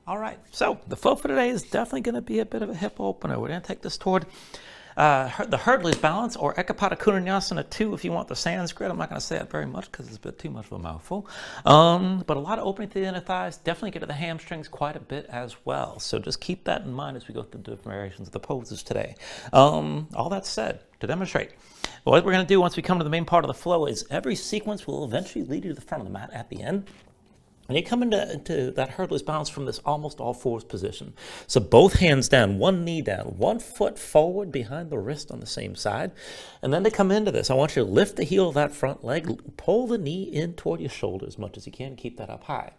All right, so the flow for today is definitely going to be a bit of a hip opener. We're going to take this toward the Hurdler's Balance, or Ekapada Kunanyasana 2 if you want the Sanskrit. I'm not going to say that very much because it's a bit too much of a mouthful. But a lot of opening to the inner thighs, definitely get to the hamstrings quite a bit as well. So just keep that in mind as we go through the different variations of the poses today. All that said, to demonstrate, what we're going to do once we come to the main part of the flow is every sequence will eventually lead you to the front of the mat at the end. And you come into that hurdler's balance from this almost all fours position. So both hands down, one knee down, 1 foot forward behind the wrist on the same side. And then to come into this, I want you to lift the heel of that front leg, pull the knee in toward your shoulder as much as you can, keep that up high.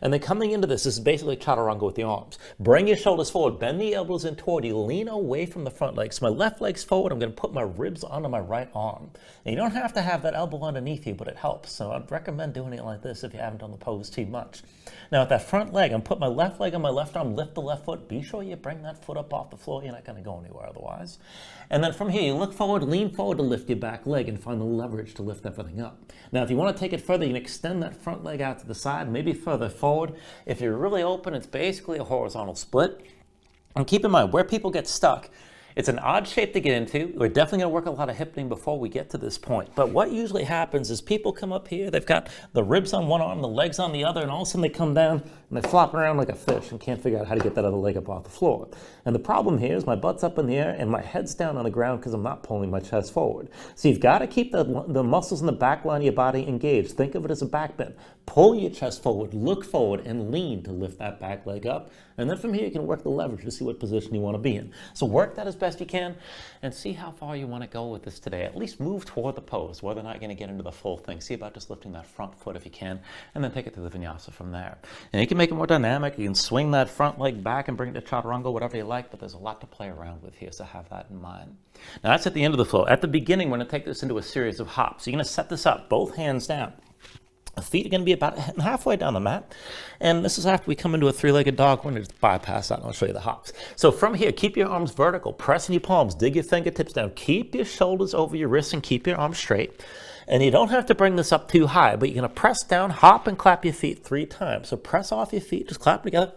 And then coming into this is basically chaturanga with the arms. Bring your shoulders forward, bend the elbows in toward you, lean away from the front leg. So my left leg's forward, I'm going to put my ribs onto my right arm. And you don't have to have that elbow underneath you, but it helps. So I'd recommend doing it like this if you haven't done the pose too much. Now with that front leg, I'm putting my left leg on my left arm, lift the left foot. Be sure you bring that foot up off the floor. You're not going to go anywhere otherwise. And then from here, you look forward, lean forward to lift your back leg and find the leverage to lift everything up. Now, if you want to take it further, you can extend that front leg out to the side, maybe further forward. If you're really open, it's basically a horizontal split. And keep in mind, where people get stuck, it's an odd shape to get into. We're definitely going to work a lot of hip-ing before we get to this point. But what usually happens is people come up here, they've got the ribs on one arm, the legs on the other, and all of a sudden they come down and they flop around like a fish and can't figure out how to get that other leg up off the floor. And the problem here is my butt's up in the air and my head's down on the ground because I'm not pulling my chest forward. So you've got to keep the muscles in the back line of your body engaged. Think of it as a back bend. Pull your chest forward, look forward, and lean to lift that back leg up. And then from here, you can work the leverage to see what position you want to be in. So work that as best you can and see how far you want to go with this today. At least move toward the pose, whether or not you're going to get into the full thing. See about just lifting that front foot if you can, and then take it to the vinyasa from there. And you can make it more dynamic. You can swing that front leg back and bring it to chaturanga, whatever you like, but there's a lot to play around with here, so have that in mind. Now that's at the end of the flow. At the beginning, we're going to take this into a series of hops. So you're going to set this up, both hands down. The feet are going to be about halfway down the mat. And this is after we come into a three-legged dog. We're going to just bypass that and I'll show you the hops. So from here, keep your arms vertical, press in your palms, dig your fingertips down, keep your shoulders over your wrists and keep your arms straight. And you don't have to bring this up too high, but you're going to press down, hop, and clap your feet 3 times. So press off your feet, just clap together,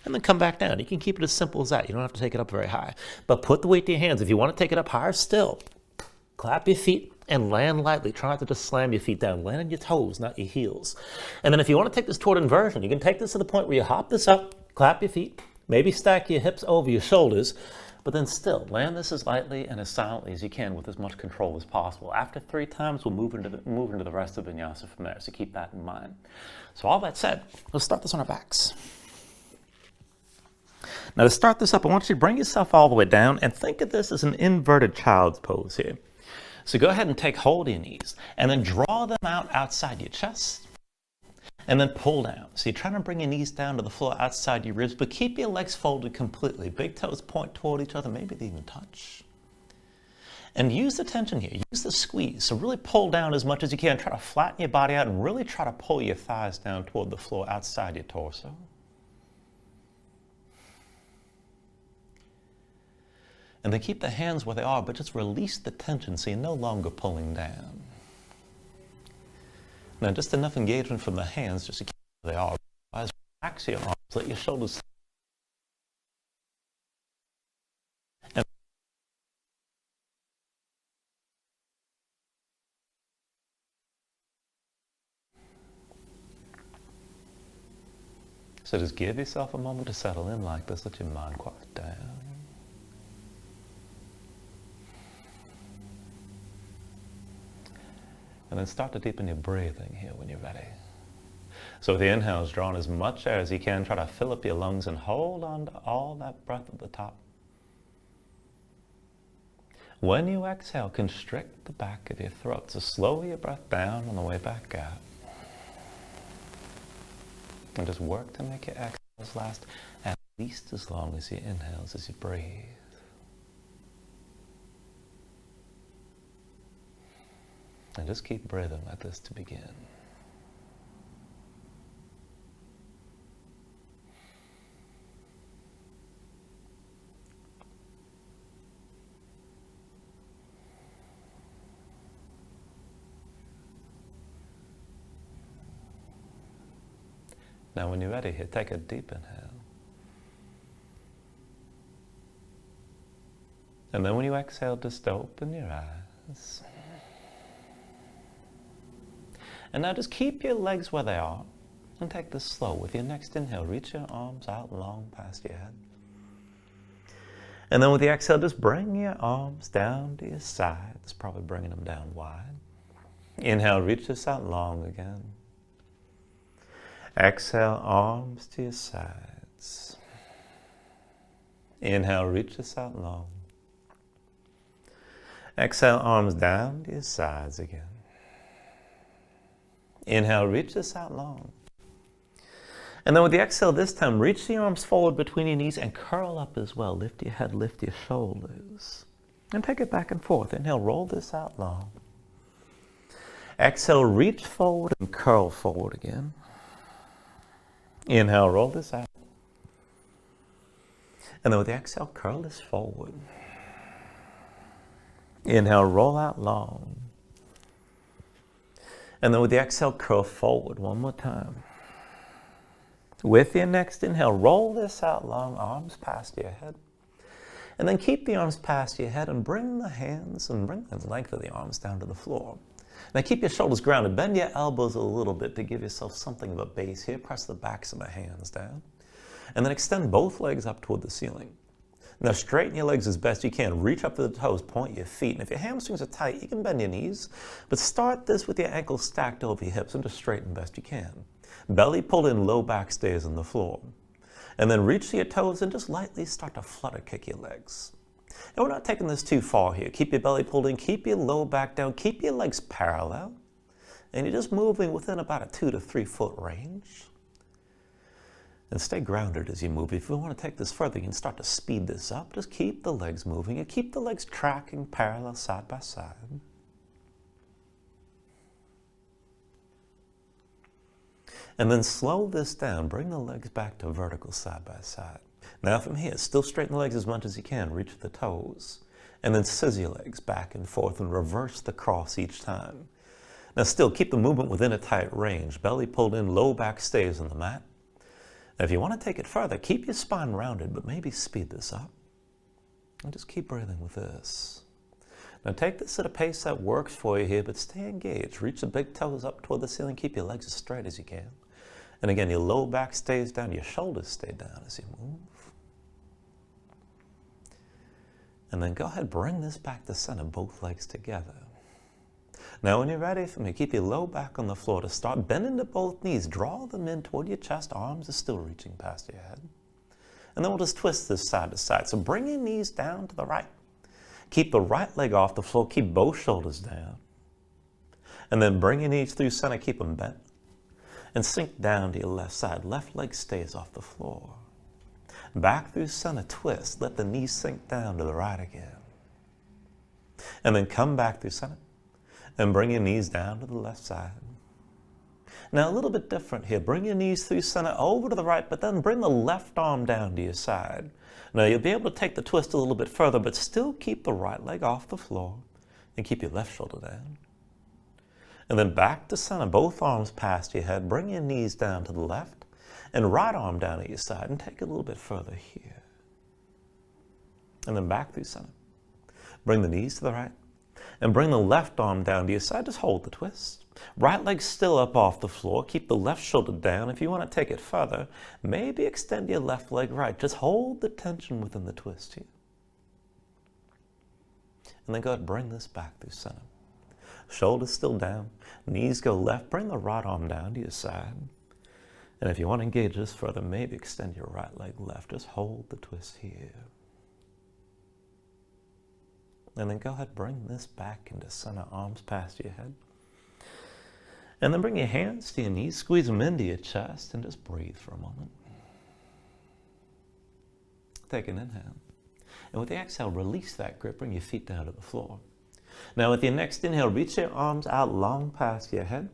and then come back down. You can keep it as simple as that. You don't have to take it up very high. But put the weight to your hands. If you want to take it up higher still, clap your feet and land lightly. Try not to just slam your feet down. Land on your toes, not your heels. And then if you want to take this toward inversion, you can take this to the point where you hop this up, clap your feet, maybe stack your hips over your shoulders, but then still land this as lightly and as silently as you can with as much control as possible. After 3 times, we'll move into the rest of vinyasa from there, so keep that in mind. So all that said, let's start this on our backs. Now to start this up, I want you to bring yourself all the way down and think of this as an inverted child's pose here. So go ahead and take hold of your knees and then draw them out outside your chest and then pull down. So you're trying to bring your knees down to the floor outside your ribs, but keep your legs folded completely. Big toes point toward each other, maybe they even touch. And use the tension here, use the squeeze. So really pull down as much as you can. Try to flatten your body out and really try to pull your thighs down toward the floor outside your torso. And then keep the hands where they are, but just release the tension so you're no longer pulling down. Now, just enough engagement from the hands just to keep where they are. Otherwise, relax your arms, let your shoulders. And so just give yourself a moment to settle in like this. Let your mind quiet down. And then start to deepen your breathing here when you're ready. So with the inhales, draw in as much air as you can. Try to fill up your lungs and hold on to all that breath at the top. When you exhale, constrict the back of your throat. So slow your breath down on the way back out. And just work to make your exhales last at least as long as your inhales as you breathe. And just keep breathing like this to begin. Now when you're ready here, take a deep inhale. And then when you exhale, just open your eyes. And now just keep your legs where they are and take this slow. With your next inhale, reach your arms out long past your head. And then with the exhale, just bring your arms down to your sides, probably bringing them down wide. Inhale, reach this out long again. Exhale, arms to your sides. Inhale, reach this out long. Exhale, arms down to your sides again. Inhale, reach this out long. And then with the exhale this time, reach the arms forward between your knees and curl up as well. Lift your head, lift your shoulders. And take it back and forth. Inhale, roll this out long. Exhale, reach forward and curl forward again. Inhale, roll this out. And then with the exhale, curl this forward. Inhale, roll out long. And then with the exhale, curl forward one more time. With your next inhale, roll this out long, arms past your head. And then keep the arms past your head and bring the hands and bring the length of the arms down to the floor. Now keep your shoulders grounded. Bend your elbows a little bit to give yourself something of a base here. Press the backs of the hands down. And then extend both legs up toward the ceiling. Now straighten your legs as best you can. Reach up to the toes, point your feet. And if your hamstrings are tight, you can bend your knees. But start this with your ankles stacked over your hips and just straighten best you can. Belly pulled in, low back stays on the floor. And then reach to your toes and just lightly start to flutter kick your legs. And we're not taking this too far here. Keep your belly pulled in, keep your low back down, keep your legs parallel. And you're just moving within about a 2 to 3 foot range. And stay grounded as you move. If you want to take this further, you can start to speed this up. Just keep the legs moving and keep the legs tracking parallel side by side. And then slow this down. Bring the legs back to vertical side by side. Now from here, still straighten the legs as much as you can. Reach the toes. And then scissor your legs back and forth and reverse the cross each time. Now still keep the movement within a tight range. Belly pulled in, low back stays on the mat. Now if you want to take it further, keep your spine rounded, but maybe speed this up. And just keep breathing with this. Now take this at a pace that works for you here, but stay engaged. Reach the big toes up toward the ceiling. Keep your legs as straight as you can. And again, your low back stays down, your shoulders stay down as you move. And then go ahead, bring this back to center, both legs together. Now when you're ready for me, keep your low back on the floor to start. Bend into both knees, draw them in toward your chest, arms are still reaching past your head. And then we'll just twist this side to side. So bring your knees down to the right. Keep the right leg off the floor, keep both shoulders down. And then bring your knees through center, keep them bent. And sink down to your left side. Left leg stays off the floor. Back through center, twist. Let the knees sink down to the right again. And then come back through center. And bring your knees down to the left side. Now a little bit different here. Bring your knees through center over to the right, but then bring the left arm down to your side. Now you'll be able to take the twist a little bit further, but still keep the right leg off the floor and keep your left shoulder down. And then back to center, both arms past your head. Bring your knees down to the left and right arm down at your side and take it a little bit further here. And then back through center. Bring the knees to the right and bring the left arm down to your side. Just hold the twist. Right leg still up off the floor. Keep the left shoulder down. If you want to take it further, maybe extend your left leg right. Just hold the tension within the twist here. And then go ahead and bring this back through center. Shoulders still down, knees go left, bring the right arm down to your side. And if you want to engage this further, maybe extend your right leg left. Just hold the twist here. And then go ahead, bring this back into center, arms past your head. And then bring your hands to your knees, squeeze them into your chest, and just breathe for a moment. Take an inhale. And with the exhale, release that grip, bring your feet down to the floor. Now with your next inhale, reach your arms out long past your head.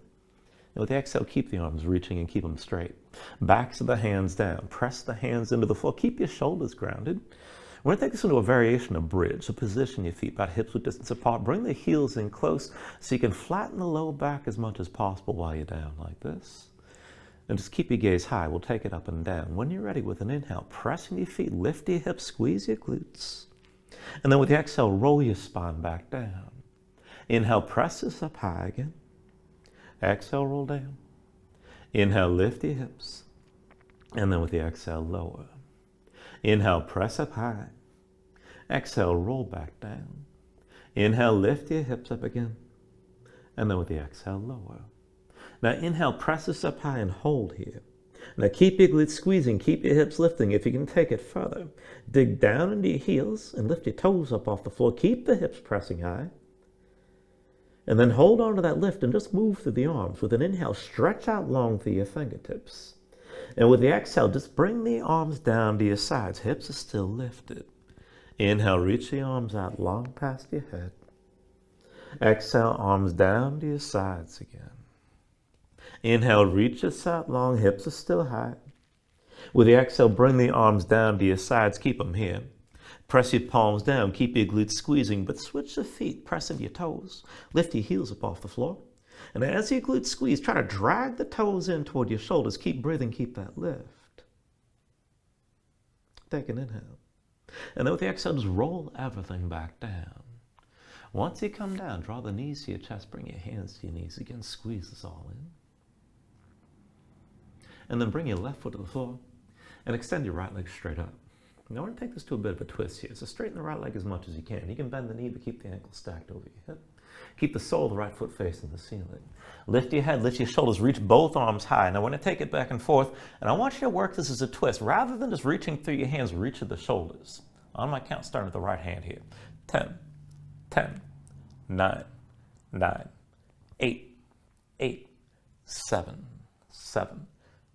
And with the exhale, keep the arms reaching and keep them straight. Backs of the hands down. Press the hands into the floor. Keep your shoulders grounded. We're going to take this into a variation of bridge. So position your feet about hips width distance apart. Bring the heels in close so you can flatten the low back as much as possible while you're down like this. And just keep your gaze high. We'll take it up and down. When you're ready with an inhale, press in your feet, lift your hips, squeeze your glutes. And then with the exhale, roll your spine back down. Inhale, press this up high again. Exhale, roll down. Inhale, lift your hips. And then with the exhale, lower. Inhale, press up high. Exhale, roll back down. Inhale, lift your hips up again. And then with the exhale, lower. Now inhale, press this up high and hold here. Now keep your glutes squeezing, keep your hips lifting. If you can take it further, dig down into your heels and lift your toes up off the floor. Keep the hips pressing high. And then hold on to that lift and just move through the arms. With an inhale, stretch out long through your fingertips. And with the exhale, just bring the arms down to your sides. Hips are still lifted. Inhale, reach the arms out long past your head. Exhale, arms down to your sides again. Inhale, reach us out long, hips are still high. With the exhale, bring the arms down to your sides, keep them here. Press your palms down, keep your glutes squeezing, but switch the feet, pressing your toes. Lift your heels up off the floor. And as your glutes squeeze, try to drag the toes in toward your shoulders. Keep breathing, keep that lift. Take an inhale. And then with the exhale, just roll everything back down. Once you come down, draw the knees to your chest, bring your hands to your knees again, squeeze this all in. And then bring your left foot to the floor and extend your right leg straight up. Now we're going to take this to a bit of a twist here. So straighten the right leg as much as you can. You can bend the knee, but keep the ankle stacked over your hip. Keep the sole of the right foot facing the ceiling. Lift your head, lift your shoulders, reach both arms high. Now we're going to take it back and forth, and I want you to work this as a twist. Rather than just reaching through your hands, reach at the shoulders. On my count, starting with the right hand here. 10, 10, 9, 9, 8, 8, 7, 7,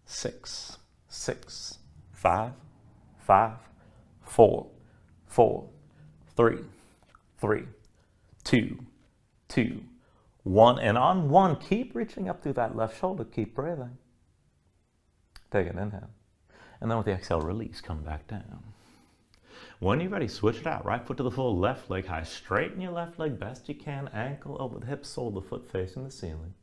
6, 6, 5, 5, 4, 4, 3, 3, 2, 2, 1. And on 1, keep reaching up through that left shoulder. Keep breathing. Take an inhale. And then with the exhale, release, come back down. When you're ready, switch it out. Right foot to the floor, left leg high. Straighten your left leg best you can. Ankle over the hip, sole of the foot facing the ceiling.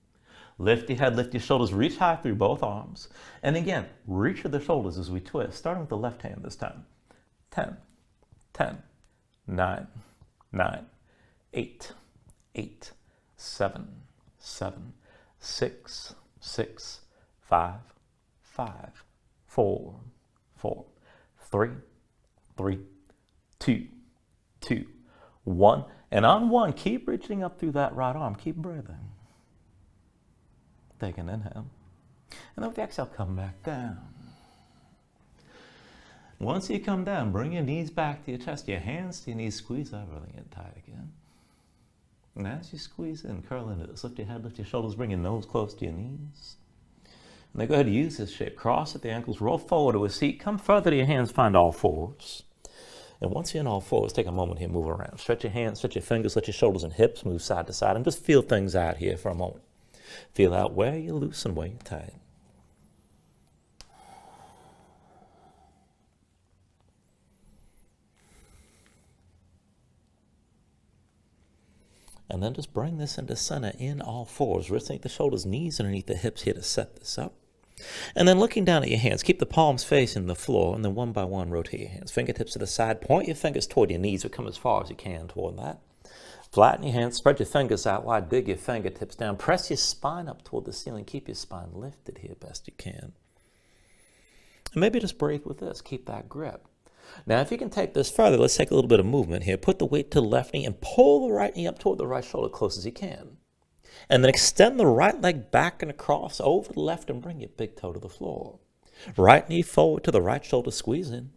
Lift your head, lift your shoulders, reach high through both arms. And again, reach with the shoulders as we twist, starting with the left hand this time. 10, 10, 9, 9, 8, 8, 7, 7, 6, 6, 5, 5, 4, 4, 3, 3, 2, 2, 1. And on 1, keep reaching up through that right arm. Keep breathing. Take an inhale. And then with the exhale, come back down. Once you come down, bring your knees back to your chest, your hands to your knees, squeeze everything in tight again. And as you squeeze in, curl into this, lift your head, lift your shoulders, bring your nose close to your knees. And then go ahead and use this shape. Cross at the ankles, roll forward to a seat, come further to your hands, find all fours. And once you're in all fours, take a moment here, move around. Stretch your hands, stretch your fingers, let your shoulders and hips move side to side, and just feel things out here for a moment. Feel out where you're loose and where you're tight. And then just bring this into center in all fours. Wrists underneath the shoulders, knees underneath the hips here to set this up. And then looking down at your hands, keep the palms facing the floor, and then one by one rotate your hands. Fingertips to the side, point your fingers toward your knees, or come as far as you can toward that. Flatten your hands, spread your fingers out wide, dig your fingertips down, press your spine up toward the ceiling, keep your spine lifted here best you can. And maybe just breathe with this, keep that grip. Now if you can take this further, let's take a little bit of movement here. Put the weight to the left knee and pull the right knee up toward the right shoulder close as you can. And then extend the right leg back and across over the left and bring your big toe to the floor. Right knee forward to the right shoulder, squeeze in.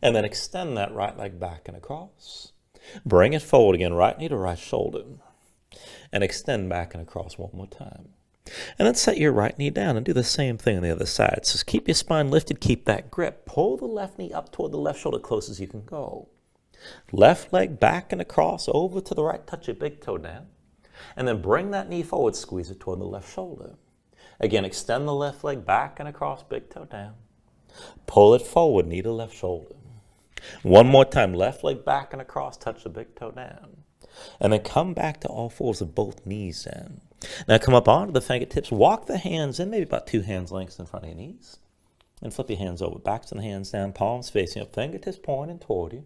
And then extend that right leg back and across. Bring it forward again, right knee to right shoulder. And extend back and across one more time. And then set your right knee down and do the same thing on the other side. So keep your spine lifted, keep that grip. Pull the left knee up toward the left shoulder close as you can go. Left leg back and across over to the right, touch your big toe down. And then bring that knee forward, squeeze it toward the left shoulder. Again, extend the left leg back and across, big toe down. Pull it forward, knee to left shoulder. One more time, left leg back and across, touch the big toe down. And then come back to all fours of both knees down. Now come up onto the fingertips, walk the hands in, maybe about 2 hands lengths in front of your knees. And flip your hands over, backs and hands down, palms facing up, fingertips pointing toward you.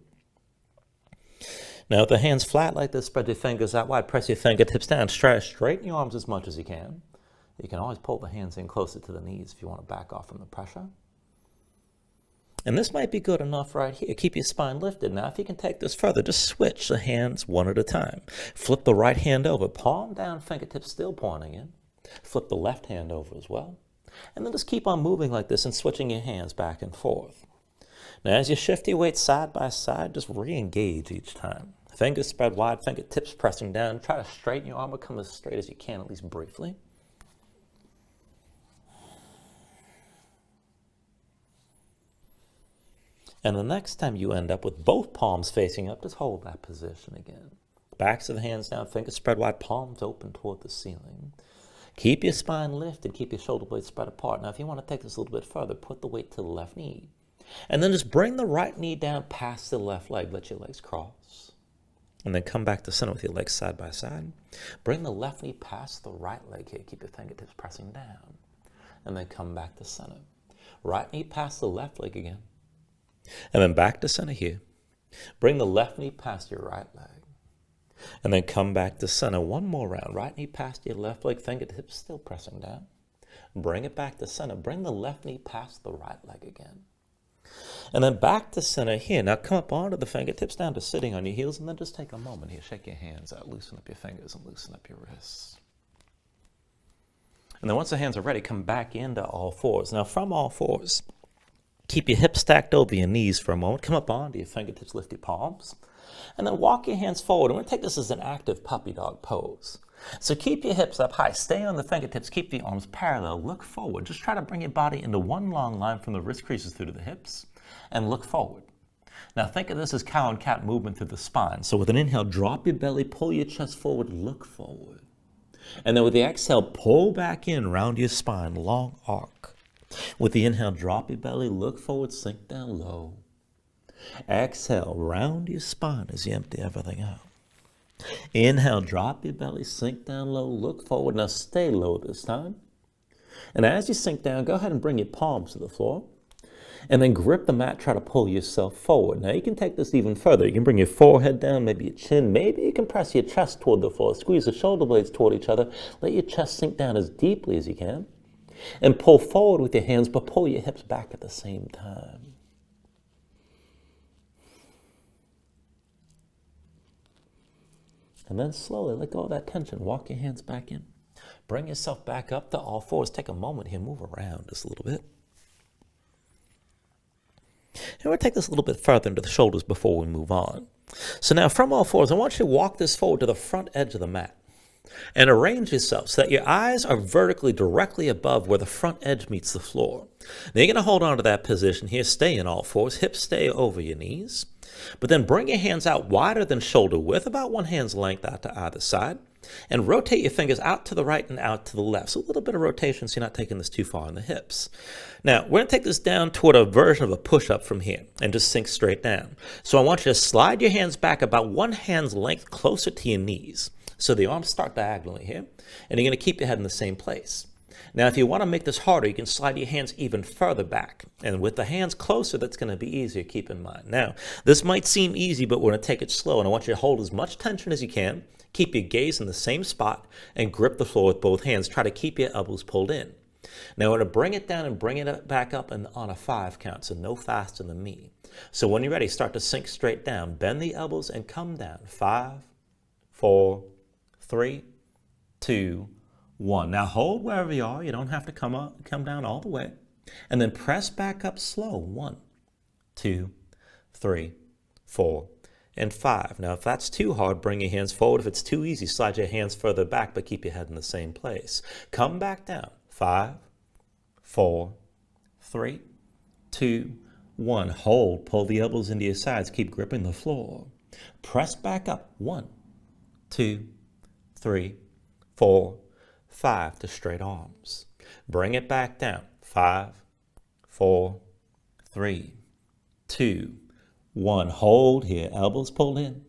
Now, with the hands flat like this, spread your fingers out wide, press your fingertips down, straighten your arms as much as you can. You can always pull the hands in closer to the knees if you want to back off from the pressure. And this might be good enough right here. Keep your spine lifted. Now, if you can take this further, just switch the hands one at a time. Flip the right hand over, palm down, fingertips still pointing in. Flip the left hand over as well. And then just keep on moving like this and switching your hands back and forth. Now, as you shift your weight side by side, just re-engage each time. Fingers spread wide, fingertips pressing down. Try to straighten your arm, come as straight as you can, at least briefly. And the next time you end up with both palms facing up, just hold that position again. Backs of the hands down, fingers spread wide, palms open toward the ceiling. Keep your spine lifted, keep your shoulder blades spread apart. Now, if you want to take this a little bit further, put the weight to the left knee. And then just bring the right knee down past the left leg. Let your legs cross. And then come back to center with your legs side by side. Bring the left knee past the right leg here. Keep your fingertips pressing down. And then come back to center. Right knee past the left leg again. And then back to center here. Bring the left knee past your right leg. And then come back to center one more round. Right knee past your left leg, fingertips still pressing down. Bring it back to center. Bring the left knee past the right leg again. And then back to center here. Now come up onto the fingertips down to sitting on your heels, and then just take a moment here. Shake your hands out, loosen up your fingers, and loosen up your wrists. And then once the hands are ready, come back into all fours. Now from all fours, keep your hips stacked over your knees for a moment. Come up onto your fingertips, lift your palms. And then walk your hands forward. And we're going to take this as an active puppy dog pose. So keep your hips up high. Stay on the fingertips. Keep the arms parallel. Look forward. Just try to bring your body into one long line from the wrist creases through to the hips. And look forward. Now think of this as cow and cat movement through the spine. So with an inhale, drop your belly, pull your chest forward, look forward. And then with the exhale, pull back in, round your spine, long arc. With the inhale, drop your belly, look forward, sink down low. Exhale, round your spine as you empty everything out. Inhale, drop your belly, sink down low, look forward. Now stay low this time. And as you sink down, go ahead and bring your palms to the floor. And then grip the mat, try to pull yourself forward. Now you can take this even further. You can bring your forehead down, maybe your chin. Maybe you can press your chest toward the floor. Squeeze the shoulder blades toward each other. Let your chest sink down as deeply as you can. And pull forward with your hands, but pull your hips back at the same time. And then slowly let go of that tension. Walk your hands back in. Bring yourself back up to all fours. Take a moment here. Move around just a little bit. And we're going to take this a little bit further into the shoulders before we move on. So now from all fours, I want you to walk this forward to the front edge of the mat. And arrange yourself so that your eyes are vertically directly above where the front edge meets the floor. Now you're going to hold on to that position here. Stay in all fours. Hips stay over your knees. But then bring your hands out wider than shoulder width, about one hand's length out to either side. And rotate your fingers out to the right and out to the left. So a little bit of rotation so you're not taking this too far in the hips. Now, we're going to take this down toward a version of a push-up from here and just sink straight down. So I want you to slide your hands back about one hand's length closer to your knees. So the arms start diagonally here, and you're going to keep your head in the same place. Now, if you want to make this harder, you can slide your hands even further back. And with the hands closer, that's going to be easier, keep in mind. Now, this might seem easy, but we're going to take it slow, and I want you to hold as much tension as you can. Keep your gaze in the same spot, and grip the floor with both hands. Try to keep your elbows pulled in. Now, we're going to bring it down and bring it back up and on a 5 count, so no faster than me. So when you're ready, start to sink straight down. Bend the elbows and come down. 5, 4, 3, 2, 1. Now hold wherever you are. You don't have to come down all the way. And then press back up slow. 1, 2, 3, 4, and 5. Now if that's too hard, bring your hands forward. If it's too easy, slide your hands further back, but keep your head in the same place. Come back down. 5, 4, 3, 2, 1. Hold. Pull the elbows into your sides. Keep gripping the floor. Press back up. 1, 2, 3, 4, 5 to straight arms. Bring it back down. 5, 4, 3, 2, 1. Hold here. Elbows pulled in.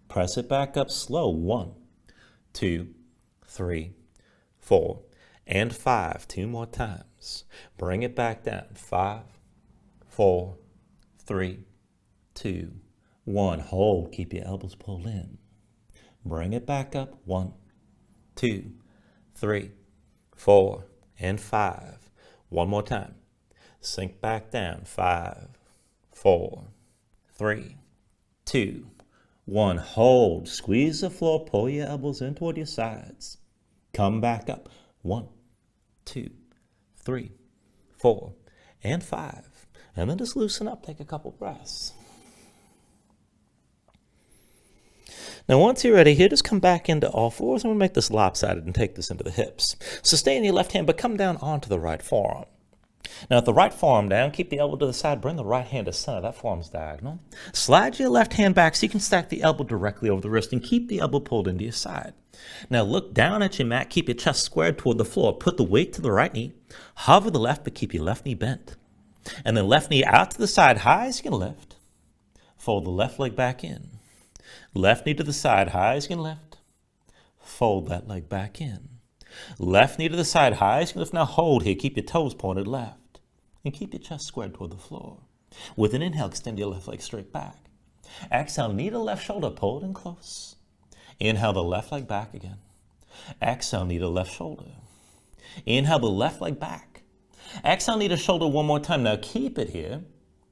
Press it back up slow. 1, 2, 3, 4, and 5. 2 more times. Bring it back down. 5, 4, 3, 2, 1, hold, keep your elbows pulled in. Bring it back up, 1, 2, 3, 4, and 5. One more time. Sink back down, 5, 4, 3, 2, 1. Hold, squeeze the floor, pull your elbows in toward your sides. Come back up, 1, 2, 3, 4, and 5. And then just loosen up, take a couple breaths. Now, once you're ready here, just come back into all fours. I'm going to make this lopsided and take this into the hips. So stay in your left hand, but come down onto the right forearm. Now, with the right forearm down, keep the elbow to the side. Bring the right hand to center. That forearm's diagonal. Slide your left hand back so you can stack the elbow directly over the wrist and keep the elbow pulled into your side. Now, look down at your mat. Keep your chest squared toward the floor. Put the weight to the right knee. Hover the left, but keep your left knee bent. And then left knee out to the side, high as you can lift. Fold the left leg back in. Left knee to the side, high as you can lift. Fold that leg back in. Left knee to the side, high as you can lift. Now hold here. Keep your toes pointed left. And keep your chest squared toward the floor. With an inhale, extend your left leg straight back. Exhale, knee to left shoulder, pulled in close. Inhale the left leg back again. Exhale, knee to left shoulder. Inhale the left leg back. Exhale, knee to shoulder one more time. Now keep it here.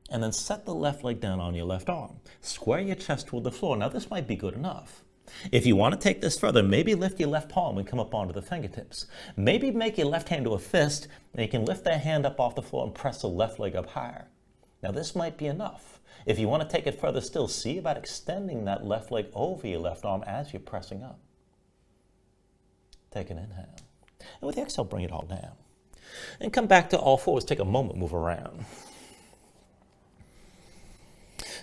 And then set the left leg down on your left arm. Square your chest toward the floor. Now this might be good enough. If you want to take this further, maybe lift your left palm and come up onto the fingertips. Maybe make your left hand to a fist, and you can lift that hand up off the floor and press the left leg up higher. Now this might be enough. If you want to take it further still, see about extending that left leg over your left arm as you're pressing up. Take an inhale. And with the exhale, bring it all down. And come back to all fours. Take a moment, move around.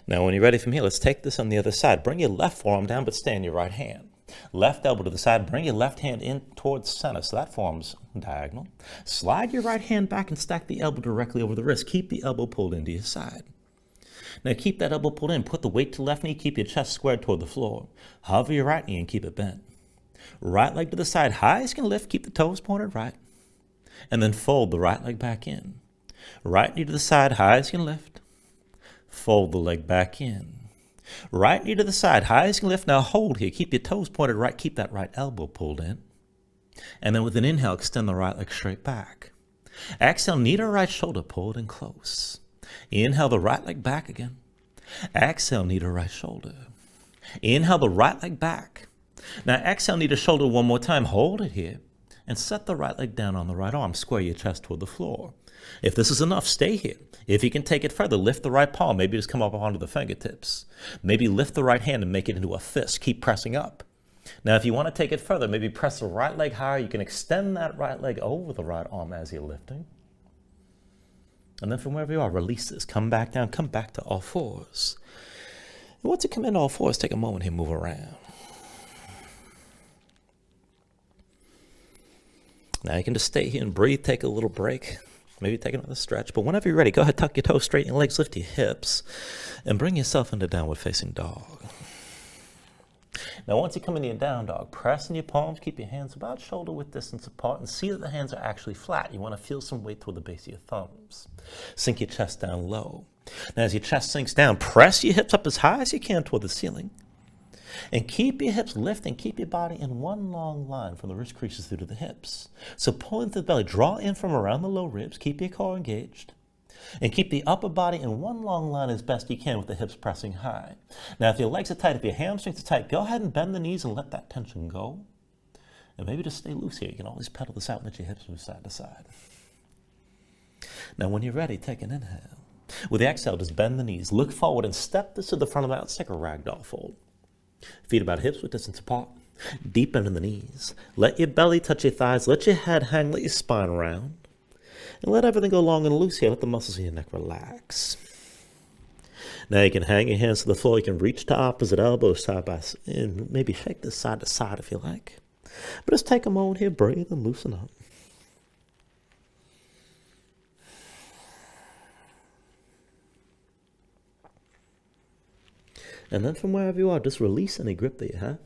Now, when you're ready from here, let's take this on the other side. Bring your left forearm down, but stay in your right hand. Left elbow to the side. Bring your left hand in towards center, so that form's diagonal. Slide your right hand back and stack the elbow directly over the wrist. Keep the elbow pulled into your side. Now, keep that elbow pulled in. Put the weight to the left knee. Keep your chest squared toward the floor. Hover your right knee and keep it bent. Right leg to the side, high as you can lift. Keep the toes pointed right. And then fold the right leg back in. Right knee to the side, high as you can lift. Fold the leg back in. Right knee to the side, high as you can lift. Now hold here. Keep your toes pointed right. Keep that right elbow pulled in. And then with an inhale, extend the right leg straight back. Exhale, knee to right shoulder pulled in close. Inhale the right leg back again. Exhale, knee to right shoulder. Inhale the right leg back. Now exhale, knee to shoulder one more time. Hold it here. And set the right leg down on the right arm. Square your chest toward the floor. If this is enough, stay here. If you can take it further, lift the right palm. Maybe just come up onto the fingertips. Maybe lift the right hand and make it into a fist. Keep pressing up. Now, if you want to take it further, maybe press the right leg higher. You can extend that right leg over the right arm as you're lifting. And then from wherever you are, release this. Come back down. Come back to all fours. And once you come into all fours, take a moment here, move around. Now you can just stay here and breathe, take a little break. Maybe take another stretch, but whenever you're ready, go ahead, tuck your toes, straighten your legs, lift your hips, and bring yourself into downward facing dog. Now, once you come into your down dog, press in your palms, keep your hands about shoulder width distance apart, and see that the hands are actually flat. You want to feel some weight toward the base of your thumbs. Sink your chest down low. Now, as your chest sinks down, press your hips up as high as you can toward the ceiling. And keep your hips lifting. Keep your body in one long line from the wrist creases through to the hips. So pull into the belly. Draw in from around the low ribs. Keep your core engaged. And keep the upper body in one long line as best you can with the hips pressing high. Now, if your legs are tight, if your hamstrings are tight, go ahead and bend the knees and let that tension go. And maybe just stay loose here. You can always pedal this out and let your hips move side to side. Now, when you're ready, take an inhale. With the exhale, just bend the knees. Look forward and step this to the front of the mat. It's like a ragdoll fold. Feet about hips width distance apart. Deep into the knees. Let your belly touch your thighs. Let your head hang. Let your spine round. And let everything go long and loose here. Let the muscles in your neck relax. Now you can hang your hands to the floor. You can reach to opposite elbows side by side. And maybe shake this side to side if you like. But just take a moment here. Breathe and loosen up. And then from wherever you are, just release any grip that you have.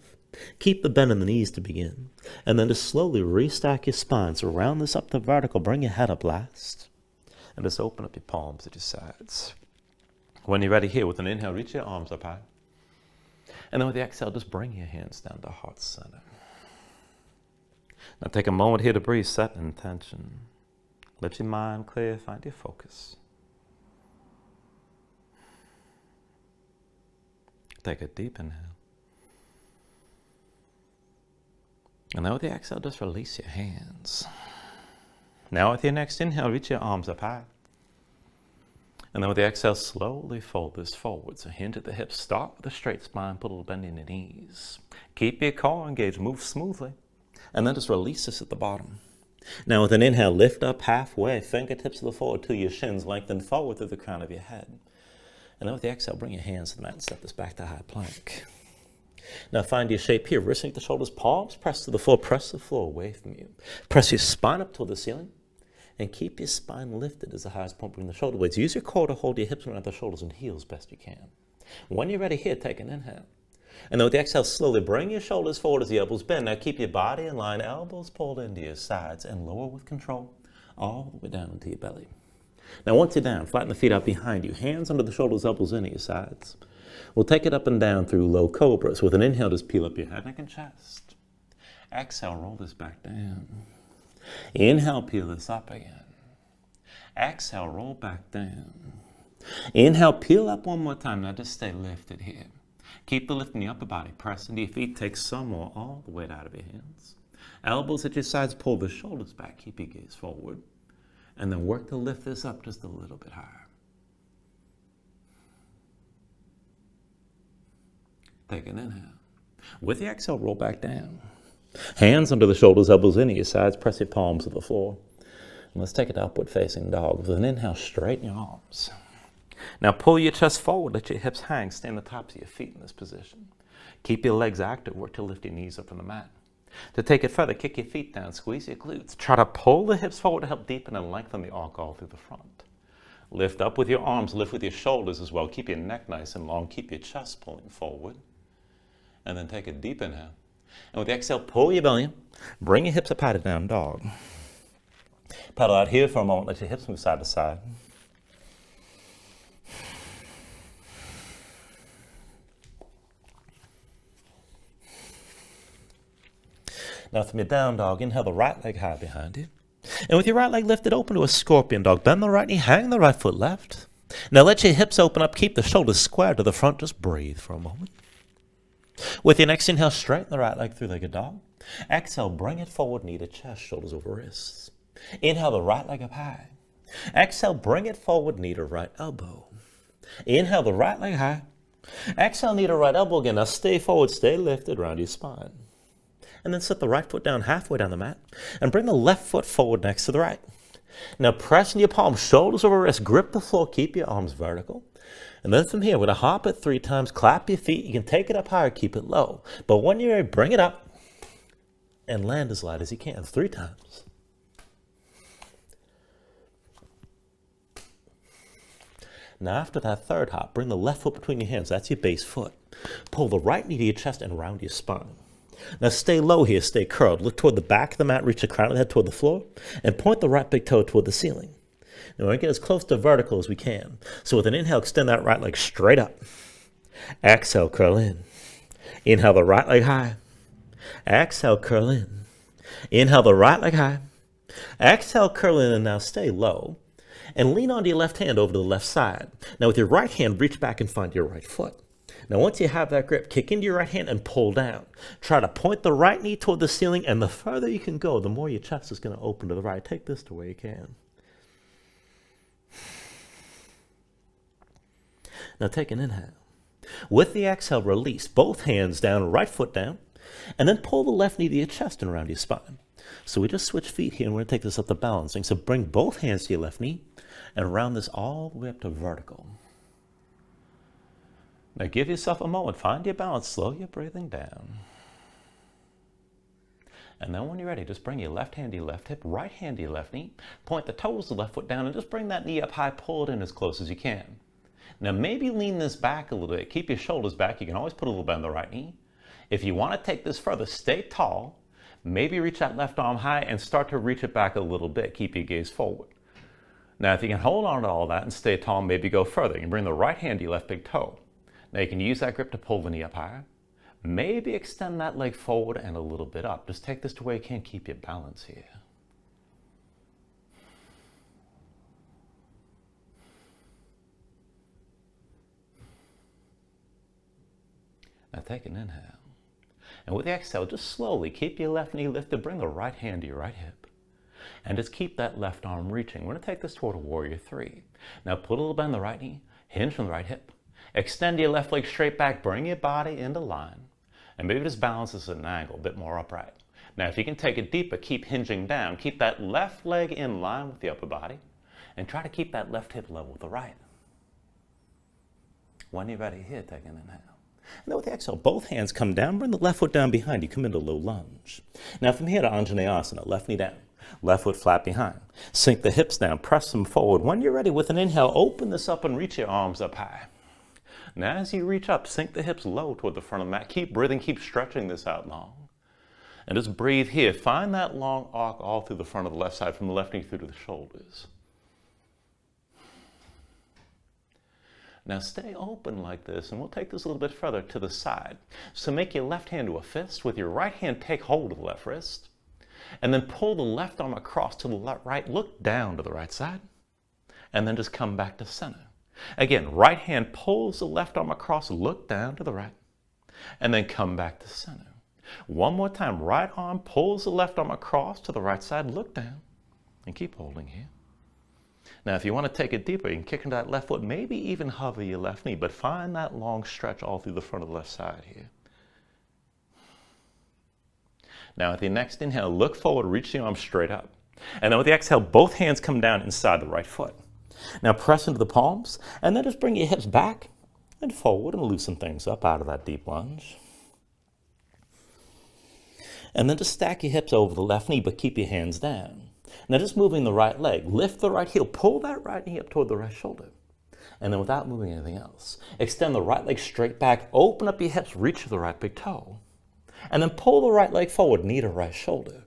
Keep the bend in the knees to begin. And then just slowly restack your spine. So round this up to vertical. Bring your head up last. And just open up your palms at your sides. When you're ready here, with an inhale, reach your arms up high. And then with the exhale, just bring your hands down to heart center. Now take a moment here to breathe, set an intention. Let your mind clear, find your focus. Take a deep inhale. And now with the exhale, just release your hands. Now with your next inhale, reach your arms up high. And then with the exhale, slowly fold this forward. So hinge at the hips. Start with a straight spine, put a little bend in the knees. Keep your core engaged, move smoothly. And then just release this at the bottom. Now with an inhale, lift up halfway, fingertips to the floor till your shins lengthen forward through the crown of your head. And then with the exhale, bring your hands to the mat and step this back to high plank. Now find your shape here, wrists the shoulders, palms press to the floor, press the floor away from you. Press your spine up toward the ceiling and keep your spine lifted as the highest point between the shoulder blades. Use your core to hold your hips around the shoulders and heels best you can. When you're ready here, take an inhale. And then with the exhale, slowly bring your shoulders forward as the elbows bend. Now keep your body in line, elbows pulled into your sides, and lower with control all the way down into your belly. Now once you're down, flatten the feet out behind you, hands under the shoulders, elbows into your sides. We'll take it up and down through low cobras. With an inhale, just peel up your head, neck, and chest. Exhale, roll this back down. Inhale, peel this up again. Exhale, roll back down. Inhale, peel up one more time. Now just stay lifted here. Keep the lift in the upper body. Press into your feet. Take some more all the weight out of your hands. Elbows at your sides. Pull the shoulders back. Keep your gaze forward. And then work to lift this up just a little bit higher. Take an inhale. With the exhale, roll back down. Hands under the shoulders, elbows into your sides. Press your palms to the floor. And let's take it to upward facing dog. With an inhale, straighten your arms. Now pull your chest forward, let your hips hang. Stay on the tops of your feet in this position. Keep your legs active. Work to lift your knees up from the mat. To take it further, kick your feet down, squeeze your glutes. Try to pull the hips forward to help deepen and lengthen the arc all through the front. Lift up with your arms, lift with your shoulders as well. Keep your neck nice and long. Keep your chest pulling forward. And then take a deep inhale. And with the exhale, pull your belly in. Bring your hips up high to down dog. Pedal out here for a moment. Let your hips move side to side. Now from your down dog, inhale the right leg high behind you. And with your right leg lifted, open to a scorpion dog. Bend the right knee, hang the right foot left. Now let your hips open up. Keep the shoulders squared to the front. Just breathe for a moment. With your next inhale, straighten the right leg, three-legged dog. Exhale, bring it forward, knee to chest, shoulders over wrists. Inhale the right leg up high. Exhale, bring it forward, knee to right elbow. Inhale the right leg high. Exhale, knee to right elbow again. Now stay forward, stay lifted around your spine. And then set the right foot down halfway down the mat and bring the left foot forward next to the right. Now press in your palms, shoulders over wrists, grip the floor, keep your arms vertical. And then from here, we're going to hop it 3 times, clap your feet. You can take it up higher, keep it low. But when you're ready, bring it up and land as light as you can 3 times. Now after that third hop, bring the left foot between your hands. That's your base foot. Pull the right knee to your chest and round your spine. Now stay low here, stay curled. Look toward the back of the mat, reach the crown of the head toward the floor, and point the right big toe toward the ceiling. Now we're going to get as close to vertical as we can. So with an inhale, extend that right leg straight up. Exhale, curl in. Inhale the right leg high. Exhale, curl in. Inhale the right leg high. Exhale, curl in, and now stay low. And lean onto your left hand over to the left side. Now with your right hand, reach back and find your right foot. Now once you have that grip, kick into your right hand and pull down. Try to point the right knee toward the ceiling, and the further you can go, the more your chest is going to open to the right. Take this to where you can. Now take an inhale. With the exhale, release both hands down, right foot down, and then pull the left knee to your chest and around your spine. So we just switch feet here, and we're going to take this up to balancing. So bring both hands to your left knee and round this all the way up to vertical. Now give yourself a moment. Find your balance. Slow your breathing down. And then when you're ready, just bring your left hand to your left hip, right hand to your left knee. Point the toes of the left foot down and just bring that knee up high. Pull it in as close as you can. Now maybe lean this back a little bit. Keep your shoulders back. You can always put a little bit on the right knee. If you want to take this further, stay tall. Maybe reach that left arm high and start to reach it back a little bit. Keep your gaze forward. Now if you can hold on to all that and stay tall, maybe go further. You can bring the right hand to your left big toe. Now you can use that grip to pull the knee up higher. Maybe extend that leg forward and a little bit up. Just take this to where you can keep your balance here. Now take an inhale. And with the exhale, just slowly keep your left knee lifted. Bring the right hand to your right hip. And just keep that left arm reaching. We're going to take this toward a warrior three. Now put a little bend in the right knee. Hinge from the right hip. Extend your left leg straight back. Bring your body into line. And maybe just balance this at an angle, a bit more upright. Now if you can take it deeper, keep hinging down. Keep that left leg in line with the upper body. And try to keep that left hip level with the right. When you're ready here, take an inhale. And then with the exhale, both hands come down. Bring the left foot down behind you. Come into low lunge. Now from here to Anjaneyasana, left knee down. Left foot flat behind. Sink the hips down. Press them forward. When you're ready, with an inhale, open this up and reach your arms up high. Now as you reach up, sink the hips low toward the front of the mat. Keep breathing. Keep stretching this out long. And just breathe here. Find that long arc all through the front of the left side, from the left knee through to the shoulders. Now stay open like this, and we'll take this a little bit further to the side. So make your left hand to a fist. With your right hand, take hold of the left wrist. And then pull the left arm across to the right. Look down to the right side. And then just come back to center. Again, right hand pulls the left arm across. Look down to the right. And then come back to center. One more time. Right arm pulls the left arm across to the right side. Look down. And keep holding here. Now, if you want to take it deeper, you can kick into that left foot, maybe even hover your left knee, but find that long stretch all through the front of the left side here. Now, with your next inhale, look forward, reach the arms straight up. And then with the exhale, both hands come down inside the right foot. Now, press into the palms, and then just bring your hips back and forward and loosen things up out of that deep lunge. And then just stack your hips over the left knee, but keep your hands down. Now just moving the right leg, lift the right heel, pull that right knee up toward the right shoulder. And then without moving anything else, extend the right leg straight back, open up your hips, reach for the right big toe. And then pull the right leg forward, knee to right shoulder.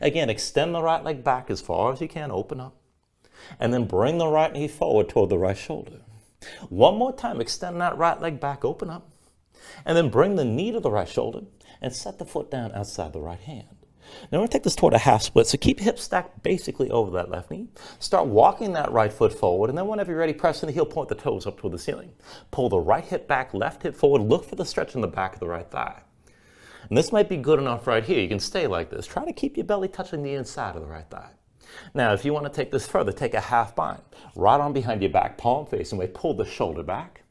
Again, extend the right leg back as far as you can, open up. And then bring the right knee forward toward the right shoulder. One more time, extend that right leg back, open up. And then bring the knee to the right shoulder and set the foot down outside the right hand. Now we're going to take this toward a half split, so keep hips stacked basically over that left knee. Start walking that right foot forward, and then whenever you're ready, press in the heel, point the toes up toward the ceiling. Pull the right hip back, left hip forward, look for the stretch in the back of the right thigh. And this might be good enough right here. You can stay like this. Try to keep your belly touching the inside of the right thigh. Now if you want to take this further, take a half bind. Right arm behind your back, palm facing away, pull the shoulder back.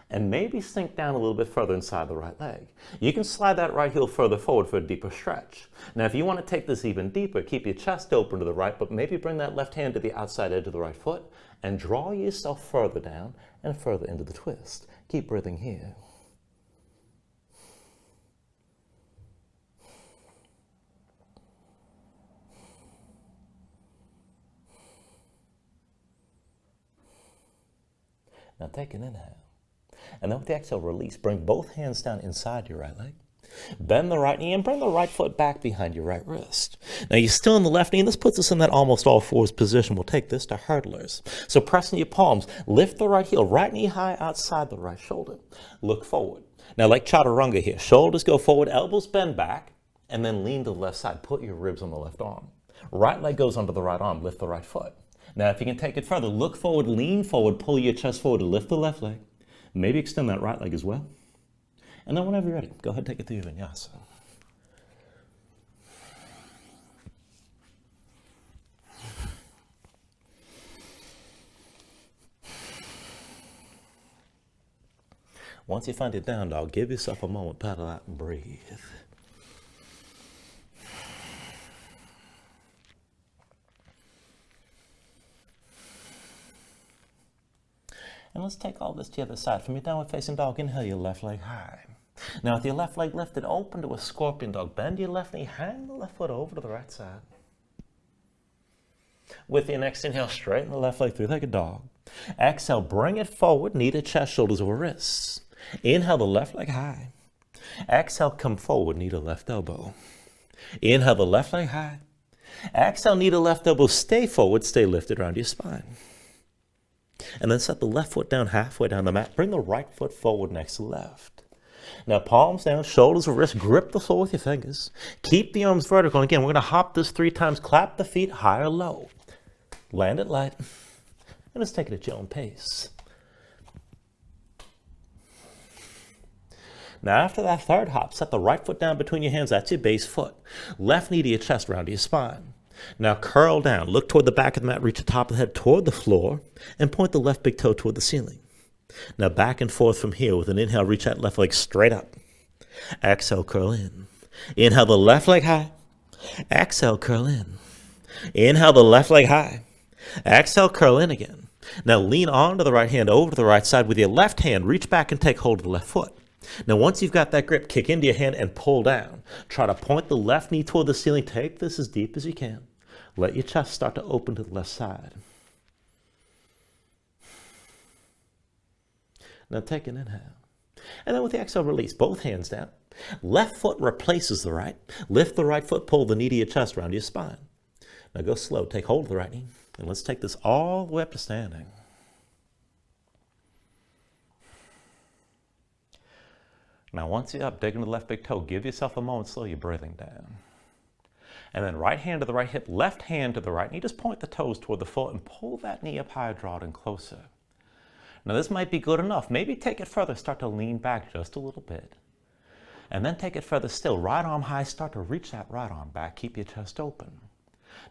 And maybe sink down a little bit further inside the right leg. You can slide that right heel further forward for a deeper stretch. Now, if you want to take this even deeper, keep your chest open to the right, but maybe bring that left hand to the outside edge of the right foot and draw yourself further down and further into the twist. Keep breathing here. Now take an inhale. And then with the exhale, release. Bring both hands down inside your right leg. Bend the right knee and bring the right foot back behind your right wrist. Now you're still in the left knee, and this puts us in that almost all fours position. We'll take this to hurdlers. So press in your palms. Lift the right heel, right knee high outside the right shoulder. Look forward. Now like chaturanga here, shoulders go forward, elbows bend back, and then lean to the left side. Put your ribs on the left arm. Right leg goes under the right arm. Lift the right foot. Now if you can take it further, look forward, lean forward, pull your chest forward to lift the left leg. Maybe extend that right leg as well. And then whenever you're ready, go ahead and take it through your vinyasa. Once you find your down dog, give yourself a moment, paddle out and breathe. And let's take all this to the other side. From your downward facing dog, inhale your left leg high. Now with your left leg lifted, open to a scorpion dog. Bend your left knee, hang the left foot over to the right side. With your next inhale, straighten the left leg through like a dog. Exhale, bring it forward, knee to chest, shoulders over wrists. Inhale the left leg high. Exhale, come forward, knee to left elbow. Inhale the left leg high. Exhale, knee to left elbow, stay forward, stay lifted around your spine. And then set the left foot down halfway down the mat. Bring the right foot forward next to left. Now palms down, shoulders or wrists, grip the floor with your fingers. Keep the arms vertical. And again, we're going to hop this 3 times. Clap the feet high or low. Land it light. And just take it at your own pace. Now after that third hop, set the right foot down between your hands. That's your base foot. Left knee to your chest, round to your spine. Now curl down. Look toward the back of the mat. Reach the top of the head toward the floor. And point the left big toe toward the ceiling. Now back and forth from here. With an inhale, reach that left leg straight up. Exhale, curl in. Inhale the left leg high. Exhale, curl in. Inhale the left leg high. Exhale, curl in again. Now lean onto the right hand over to the right side. With your left hand, reach back and take hold of the left foot. Now once you've got that grip, kick into your hand and pull down. Try to point the left knee toward the ceiling. Take this as deep as you can. Let your chest start to open to the left side. Now take an inhale. And then with the exhale, release. Both hands down. Left foot replaces the right. Lift the right foot, pull the knee to your chest, round your spine. Now go slow. Take hold of the right knee. And let's take this all the way up to standing. Now once you're up, dig into the left big toe. Give yourself a moment, slow your breathing down. And then right hand to the right hip, left hand to the right knee. Just point the toes toward the foot and pull that knee up higher, draw it in closer. Now this might be good enough. Maybe take it further, start to lean back just a little bit. And then take it further still. Right arm high, start to reach that right arm back. Keep your chest open.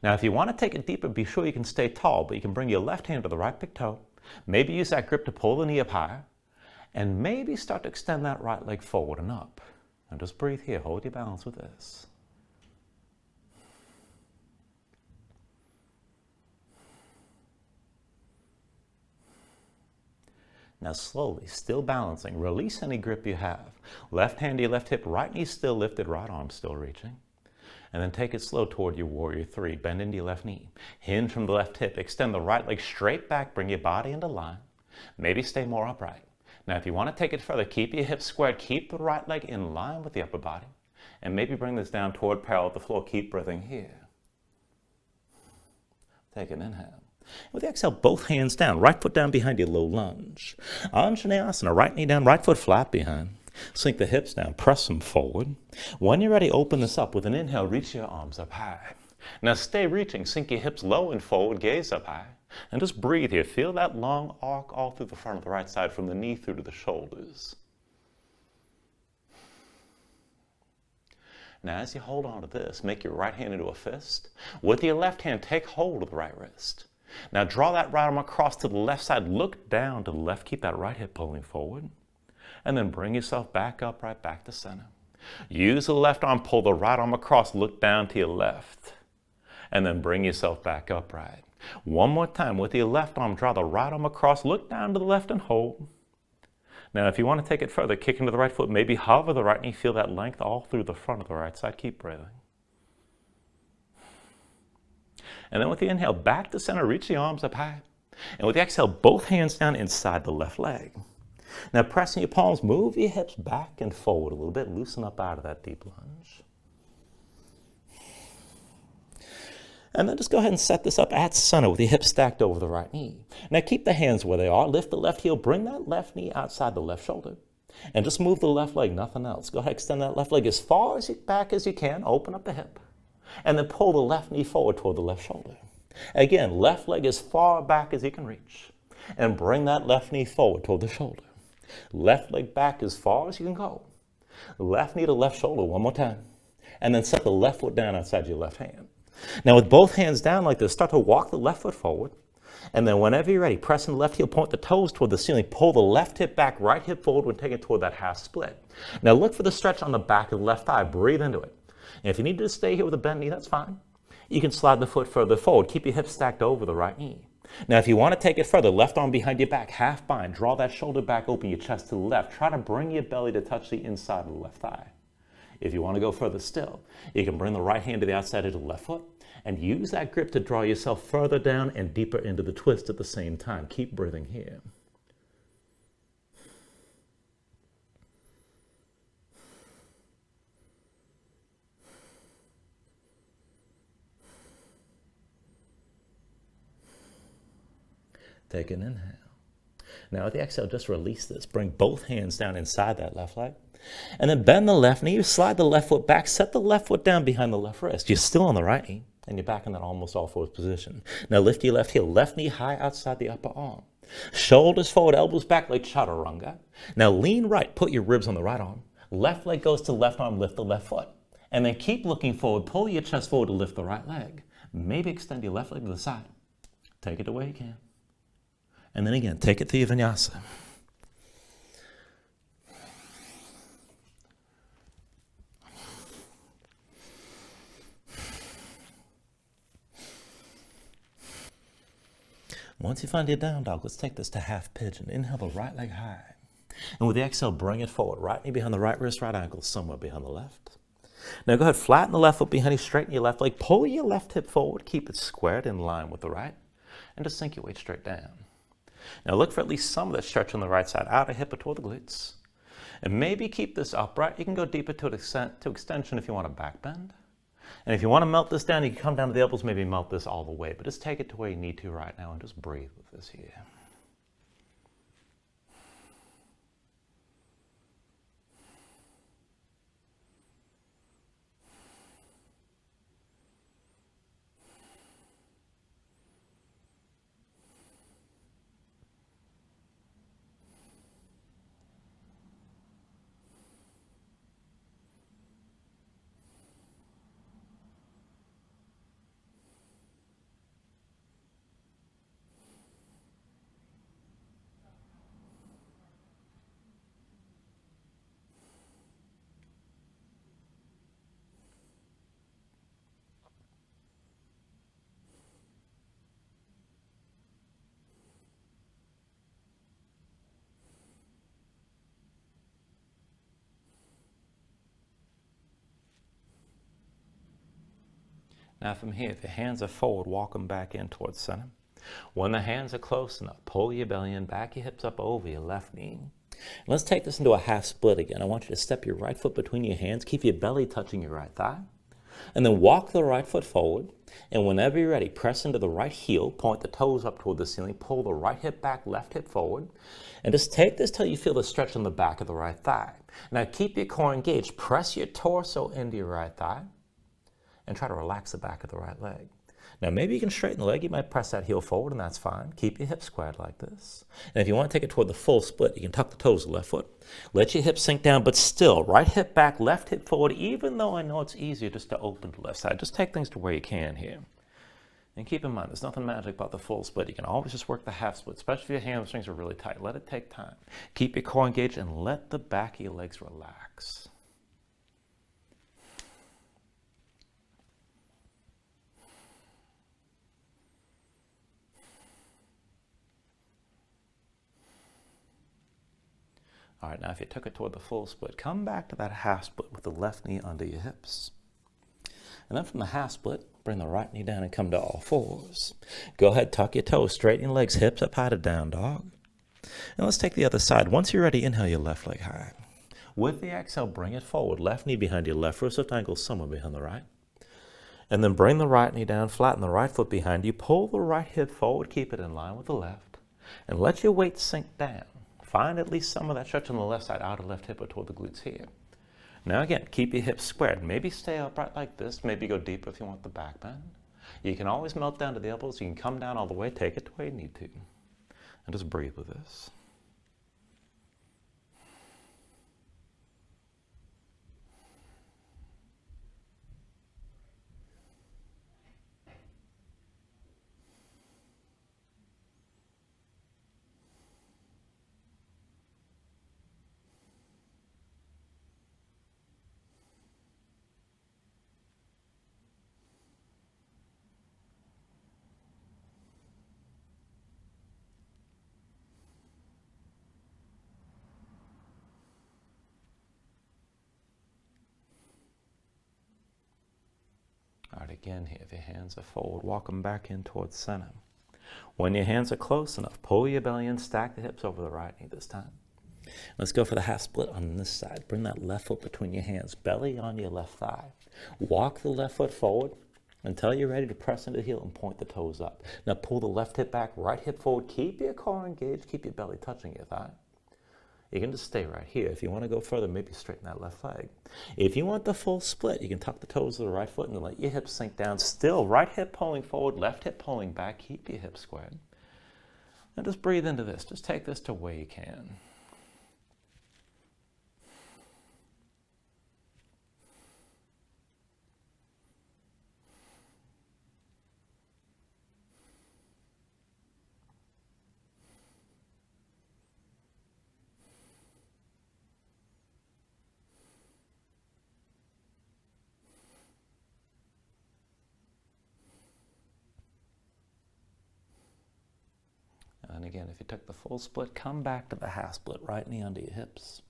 Now if you want to take it deeper, be sure you can stay tall, but you can bring your left hand to the right big toe. Maybe use that grip to pull the knee up higher. And maybe start to extend that right leg forward and up. And just breathe here. Hold your balance with this. Now slowly, still balancing, release any grip you have. Left hand to your left hip, right knee still lifted, right arm still reaching. And then take it slow toward your warrior 3. Bend into your left knee. Hinge from the left hip. Extend the right leg straight back. Bring your body into line. Maybe stay more upright. Now if you want to take it further, keep your hips squared. Keep the right leg in line with the upper body. And maybe bring this down toward parallel with the floor. Keep breathing here. Take an inhale. With the exhale, both hands down. Right foot down behind you, low lunge. Anjaneyasana, right knee down, right foot flat behind. Sink the hips down, press them forward. When you're ready, open this up. With an inhale, reach your arms up high. Now stay reaching. Sink your hips low and forward, gaze up high. And just breathe here. Feel that long arc all through the front of the right side, from the knee through to the shoulders. Now as you hold on to this, make your right hand into a fist. With your left hand, take hold of the right wrist. Now draw that right arm across to the left side. Look down to the left. Keep that right hip pulling forward. And then bring yourself back upright, back to center. Use the left arm, pull the right arm across. Look down to your left. And then bring yourself back upright. One more time. With your left arm, draw the right arm across. Look down to the left and hold. Now if you want to take it further, kick into the right foot. Maybe hover the right knee. Feel that length all through the front of the right side. Keep breathing. And then with the inhale, back to center, reach the arms up high. And with the exhale, both hands down inside the left leg. Now pressing your palms, move your hips back and forward a little bit. Loosen up out of that deep lunge. And then just go ahead and set this up at center with your hips stacked over the right knee. Now keep the hands where they are. Lift the left heel, bring that left knee outside the left shoulder. And just move the left leg, nothing else. Go ahead, extend that left leg as far back as you can. Open up the hip. And then pull the left knee forward toward the left shoulder. Again, left leg as far back as you can reach. And bring that left knee forward toward the shoulder. Left leg back as far as you can go. Left knee to left shoulder one more time. And then set the left foot down outside your left hand. Now with both hands down like this, start to walk the left foot forward. And then whenever you're ready, press in the left heel, point the toes toward the ceiling. Pull the left hip back, right hip forward when taking toward that half split. Now look for the stretch on the back of the left thigh. Breathe into it. And if you need to stay here with a bent knee, that's fine. You can slide the foot further forward. Keep your hips stacked over the right knee. Now if you want to take it further, left arm behind your back, half bind. Draw that shoulder back, open your chest to the left. Try to bring your belly to touch the inside of the left thigh. If you want to go further still, you can bring the right hand to the outside of the left foot and use that grip to draw yourself further down and deeper into the twist at the same time. Keep breathing here. Take an inhale. Now with the exhale, just release this. Bring both hands down inside that left leg. And then bend the left knee. You slide the left foot back. Set the left foot down behind the left wrist. You're still on the right knee, and you're back in that almost all fours position. Now lift your left heel. Left knee high outside the upper arm. Shoulders forward, elbows back like chaturanga. Now lean right. Put your ribs on the right arm. Left leg goes to left arm. Lift the left foot. And then keep looking forward. Pull your chest forward to lift the right leg. Maybe extend your left leg to the side. Take it the way you can. And then again, take it to your vinyasa. Once you find your down dog, let's take this to half pigeon. Inhale the right leg high. And with the exhale, bring it forward. Right knee behind the right wrist, right ankle, somewhere behind the left. Now go ahead, flatten the left foot behind you, straighten your left leg, pull your left hip forward, keep it squared in line with the right, and just sink your weight straight down. Now look for at least some of that stretch on the right side, outer hip or toward the glutes. And maybe keep this upright. You can go deeper to extension if you want a back bend. And if you want to melt this down, you can come down to the elbows, maybe melt this all the way. But just take it to where you need to right now and just breathe with this here. Now from here, if your hands are forward, walk them back in towards center. When the hands are close enough, pull your belly in, back your hips up over your left knee. Let's take this into a half split again. I want you to step your right foot between your hands, keep your belly touching your right thigh, and then walk the right foot forward. And whenever you're ready, press into the right heel, point the toes up toward the ceiling, pull the right hip back, left hip forward, and just take this till you feel the stretch on the back of the right thigh. Now keep your core engaged, press your torso into your right thigh, and try to relax the back of the right leg. Now maybe you can straighten the leg, you might press that heel forward and that's fine. Keep your hips squared like this. And if you want to take it toward the full split, you can tuck the toes of the left foot. Let your hips sink down, but still, right hip back, left hip forward, even though I know it's easier just to open to the left side. Just take things to where you can here. And keep in mind, there's nothing magic about the full split. You can always just work the half split, especially if your hamstrings are really tight. Let it take time. Keep your core engaged and let the back of your legs relax. All right, now if you took it toward the full split, come back to that half split with the left knee under your hips. And then from the half split, bring the right knee down and come to all fours. Go ahead, tuck your toes, straighten your legs, hips up high to down dog. And let's take the other side. Once you're ready, inhale your left leg high. With the exhale, bring it forward. Left knee behind your left wrist, left ankle somewhere behind the right. And then bring the right knee down, flatten the right foot behind you, pull the right hip forward, keep it in line with the left, and let your weight sink down. Find at least some of that stretch on the left side, outer left hip or toward the glutes here. Now again, keep your hips squared. Maybe stay upright like this. Maybe go deeper if you want the back bend. You can always melt down to the elbows. You can come down all the way, take it to where you need to. And just breathe with this. All right, again here, if your hands are forward, walk them back in towards center. When your hands are close enough, pull your belly in, stack the hips over the right knee this time. Let's go for the half split on this side. Bring that left foot between your hands, belly on your left thigh. Walk the left foot forward, until you're ready to press into the heel and point the toes up. Now pull the left hip back, right hip forward. Keep your core engaged. Keep your belly touching your thigh. You can just stay right here. If you want to go further, maybe straighten that left leg. If you want the full split, you can tuck the toes of the right foot and then let your hips sink down. Still, right hip pulling forward, left hip pulling back. Keep your hips squared. And just breathe into this. Just take this to where you can. And again, if you took the full split, come back to the half split, right knee under your hips.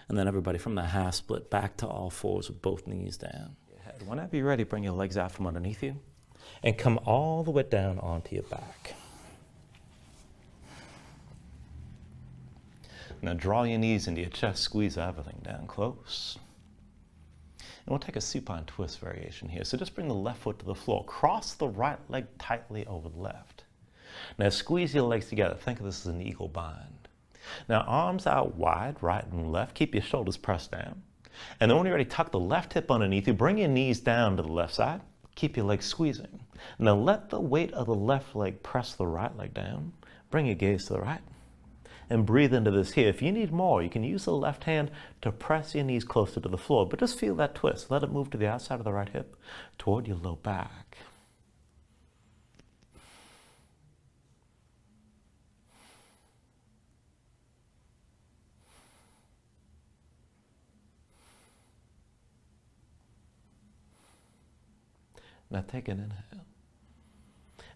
And then everybody from the half split back to all fours with both knees down. Whenever you're ready, bring your legs out from underneath you and come all the way down onto your back. Now draw your knees into your chest, squeeze everything down close. And we'll take a supine twist variation here. So just bring the left foot to the floor. Cross the right leg tightly over the left. Now squeeze your legs together. Think of this as an eagle bind. Now arms out wide, right and left. Keep your shoulders pressed down. And then when you're ready, tuck the left hip underneath you. Bring your knees down to the left side. Keep your legs squeezing. Now let the weight of the left leg press the right leg down. Bring your gaze to the right. And breathe into this here. If you need more, you can use the left hand to press your knees closer to the floor. But just feel that twist. Let it move to the outside of the right hip toward your low back. Now take an inhale.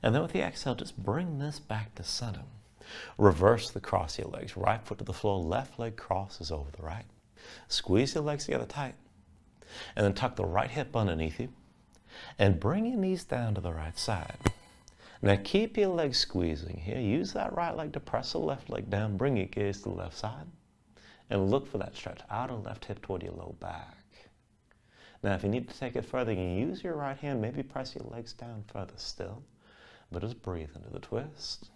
And then with the exhale, just bring this back to center. Reverse the cross your legs. Right foot to the floor, left leg crosses over the right. Squeeze your legs together tight. And then tuck the right hip underneath you. And bring your knees down to the right side. Now keep your legs squeezing here. Use that right leg to press the left leg down. Bring your gaze to the left side. And look for that stretch. Outer left hip toward your low back. Now, if you need to take it further, you can use your right hand, maybe press your legs down further still, but just breathe into the twist.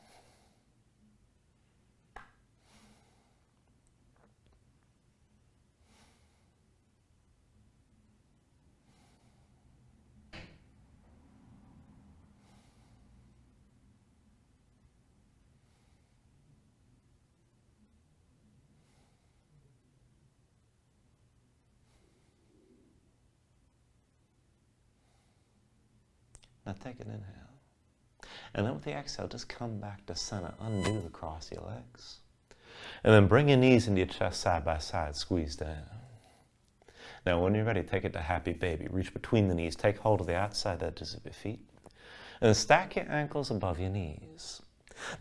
Now take an inhale. And then with the exhale, just come back to center. Undo the cross of your legs. And then bring your knees into your chest side by side. Squeeze down. Now when you're ready, take it to happy baby. Reach between the knees. Take hold of the outside edges of your feet. And then stack your ankles above your knees.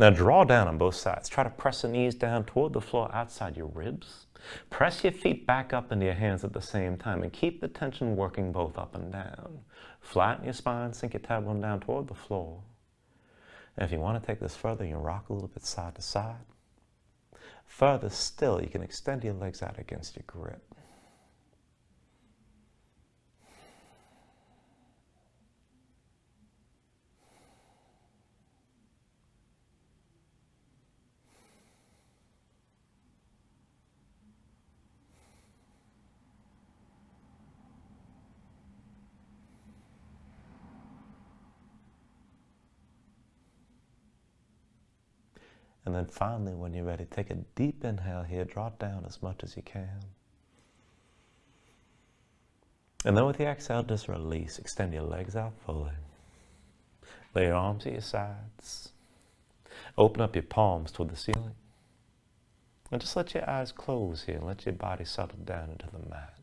Now draw down on both sides. Try to press the knees down toward the floor outside your ribs. Press your feet back up into your hands at the same time and keep the tension working both up and down. Flatten your spine, sink your tailbone down toward the floor. And if you want to take this further, you can rock a little bit side to side. Further still, you can extend your legs out against your grip. And then finally, when you're ready, take a deep inhale here. Draw it down as much as you can. And then with the exhale, just release. Extend your legs out fully. Lay your arms at your sides. Open up your palms toward the ceiling. And just let your eyes close here and let your body settle down into the mat.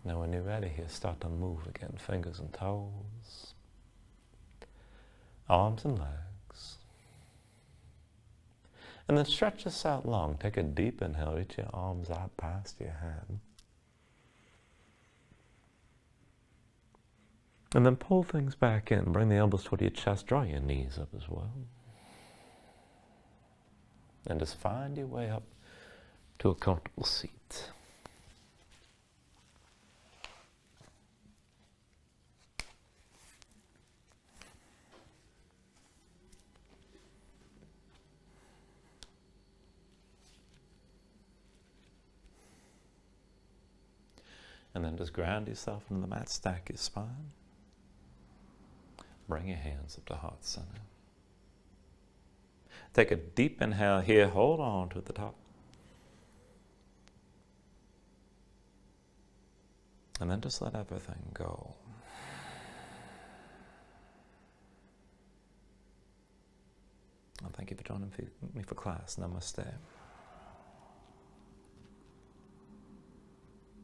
Now when you're ready here, start to move again. Fingers and toes, arms and legs. And then stretch this out long. Take a deep inhale, reach your arms out past your head. And then pull things back in. Bring the elbows toward your chest. Draw your knees up as well. And just find your way up to a comfortable seat. And then just ground yourself into the mat, stack your spine. Bring your hands up to heart center. Take a deep inhale here, hold on to the top. And then just let everything go. Well, thank you for joining me for class. Namaste.